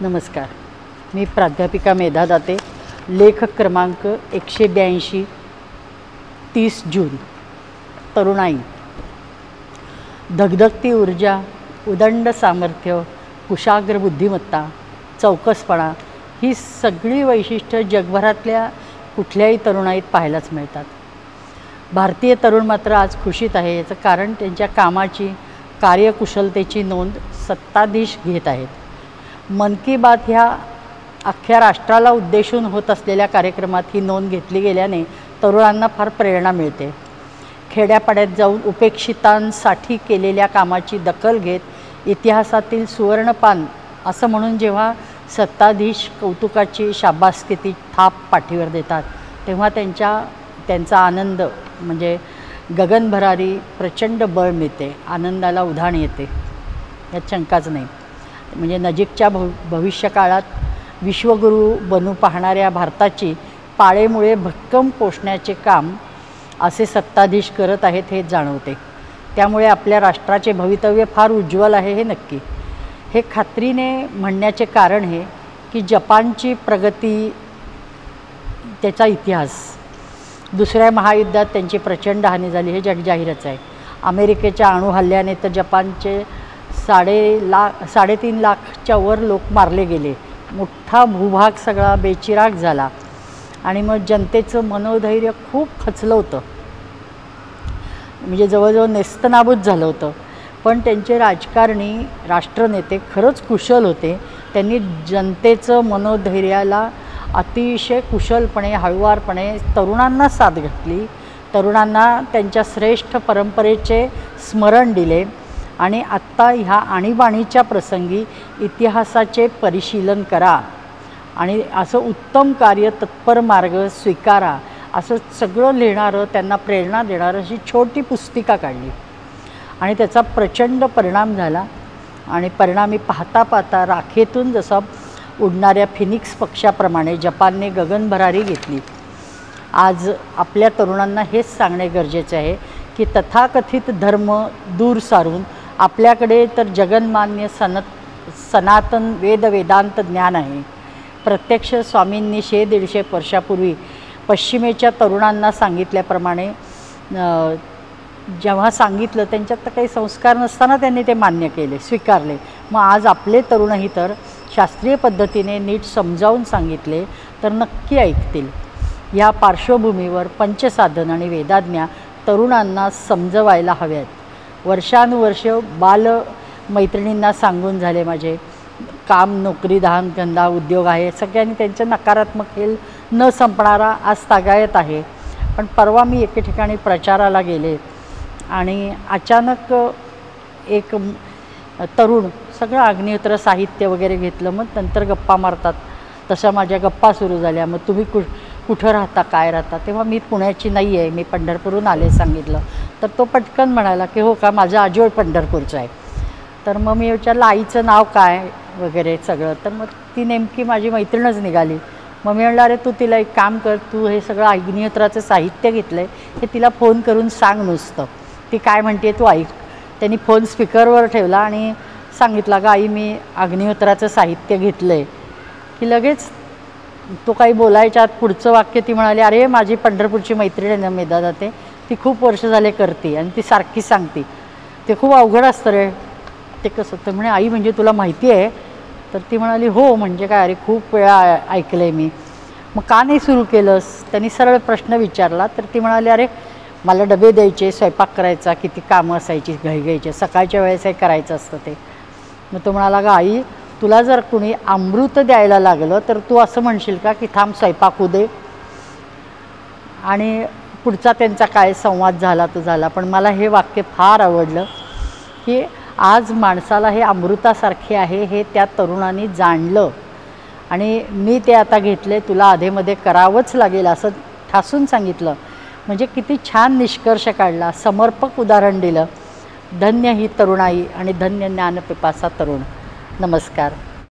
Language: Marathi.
नमस्कार. मी प्राध्यापिका मेधा दाते. लेख क्रमांक 182 30 जून. तरुणाई. धगधगती ऊर्जा, उदंड सामर्थ्य, कुशाग्र बुद्धिमत्ता, चौकसपणा ही सगळी वैशिष्ट्ये जगभरातल्या कुठल्याही तरुणाईत पाहायलाच मिळतात. भारतीय तरुण मात्र आज खुशीत आहे. याचं कारण त्यांच्या कामाची, कार्यकुशलतेची नोंद सत्ताधीश घेत आहेत. मन की बात ह्या अख्ख्या राष्ट्राला उद्देशून होत असलेल्या कार्यक्रमात ही नोंद घेतली गेल्याने तरुणांना फार प्रेरणा मिळते. खेड्यापाड्यात जाऊन उपेक्षितांसाठी केलेल्या कामाची दखल घेत इतिहासातील सुवर्णपान असं म्हणून जेव्हा सत्ताधीश कौतुकाची, शाबासकीची थाप पाठीवर देतात तेव्हा त्यांचा आनंद म्हणजे गगनभरारी प्रचंड बळ मिळते. आनंदाला उधाण येते, यात शंकाच नाही. म्हणजे नजीकच्या भविष्यकाळात विश्वगुरू बनू पाहणाऱ्या भारताची पाळेमुळे भक्कम पोषण्याचे काम असे सत्ताधीश करत आहेत हे जाणवते. त्यामुळे आपल्या राष्ट्राचे भवितव्य फार उज्ज्वल आहे हे नक्की. हे खात्रीने म्हणण्याचे कारण हे की जपानची प्रगती, त्याचा इतिहास, दुसऱ्या महायुद्धात त्यांची प्रचंड हानी झाली हे जगजाहीरच आहे. अमेरिकेच्या अणुहल्ल्याने तर जपानचे 3.5 लाखच्या वर लोक मारले गेले. मोठा भूभाग सगळा बेचिराग झाला आणि मग जनतेचं मनोधैर्य खूप खचलं होतं, म्हणजे जवळजवळ नेस्तनाबूत झालं होतं. पण त्यांचे राजकारणी, राष्ट्रनेते खरंच कुशल होते. त्यांनी जनतेचं मनोधैर्याला अतिशय कुशलपणे, हळुवारपणे तरुणांना साथ घातली. तरुणांना त्यांच्या श्रेष्ठ परंपरेचे स्मरण दिले आणि आत्ता ह्या आणीबाणीच्या प्रसंगी इतिहासाचे परिशीलन करा आणि असं उत्तम कार्य, तत्पर मार्ग स्वीकारा असं सगळं लिहिणारं, त्यांना प्रेरणा देणारं अशी छोटी पुस्तिका काढली आणि त्याचा प्रचंड परिणाम झाला. आणि परिणामी पाहता पाहता राखेतून जसा उडणाऱ्या फिनिक्स पक्षाप्रमाणे जपानने गगनभरारी घेतली. आज आपल्या तरुणांना हेच सांगणे गरजेचे आहे की तथाकथित धर्म दूर सारून आपल्याकडे तर जगन्मान्य सनातन वेदांत ज्ञान आहे. प्रत्यक्ष स्वामींनी 100-150 वर्षापूर्वी पश्चिमेच्या तरुणांना सांगितल्याप्रमाणे जेव्हा सांगितलं त्यांच्यात तर काही संस्कार नसताना त्यांनी ते मान्य केले, स्वीकारले. मग आज आपले तरुणही तर शास्त्रीय पद्धतीने नीट समजावून सांगितले तर नक्की ऐकतील. या पार्श्वभूमीवर पंचसाधन आणि वेदाज्ञा तरुणांना समजवायला हव्यात. वर्षानुवर्ष मैत्रिणींना सांगून झाले माझे, काम, नोकरी, धंदा, उद्योग आहे, सगळ्यांनी त्यांचं नकारात्मक हेल न संपणारा आज तागायत आहे. पण परवा मी एके ठिकाणी प्रचाराला गेले आणि अचानक एक तरुण सगळं अग्निहोत्र साहित्य वगैरे घेतलं. मग नंतर गप्पा मारतात तशा माझ्या गप्पा सुरू झाल्या. मग तुम्ही कुठं राहता, काय राहता? तेव्हा मी पुण्याची नाही आहे, मी पंढरपूरहून आले सांगितलं. तर तो पटकन म्हणाला की हो का, माझं आजोळ पंढरपूरचं आहे. तर मग मी विचारलं आईचं नाव काय वगैरे सगळं. तर मग ती नेमकी माझी मैत्रीणच निघाली. मग मी म्हणलं अरे तू तिला एक काम कर, तू हे सगळं अग्निहोत्राचं साहित्य घेतलं आहे हे तिला फोन करून सांग नुसतं, ती काय म्हणते तू ऐक. त्यांनी फोन स्पीकरवर ठेवला आणि सांगितलं का आई मी अग्निहोत्राचं साहित्य घेतलं आहे. की लगेच तो काही बोलायच्या आत पुढचं वाक्य ती म्हणाली अरे माझी पंढरपूरची मैत्रीण आहे ना मेधा दाते, ती खूप वर्ष झाले करते आणि ती सारखी सांगते, ते खूप अवघड असतं रे ते कसं. तर म्हणे आई म्हणजे तुला माहिती आहे? तर ती म्हणाली हो म्हणजे काय, अरे खूप वेळा ऐकलं आहे मी. मग का नाही सुरू केलंस? त्यांनी सरळ प्रश्न विचारला. तर ती म्हणाली अरे मला डबे द्यायचे, स्वयंपाक करायचा, किती कामं असायची घाईघाईचे, सकाळच्या वेळेस हे करायचं असतं ते. मग तो म्हणाला गा आई तुला जर कुणी अमृत द्यायला लागलं तर तू असं म्हणशील का की थांब स्वयंपाक होऊ दे? आणि पुढचा त्यांचा काय संवाद झाला तो झाला. पण मला हे वाक्य फार आवडलं की आज माणसाला हे अमृतासारखे आहे हे त्या तरुणांनी जाणलं आणि मी ते आता घेतले, तुला अधेमध्ये करावंच लागेल असं ठासून सांगितलं. म्हणजे किती छान निष्कर्ष काढला, समर्पक उदाहरण दिलं. धन्य ही तरुणाई आणि धन्य ज्ञानपिपासा तरुण. नमस्कार.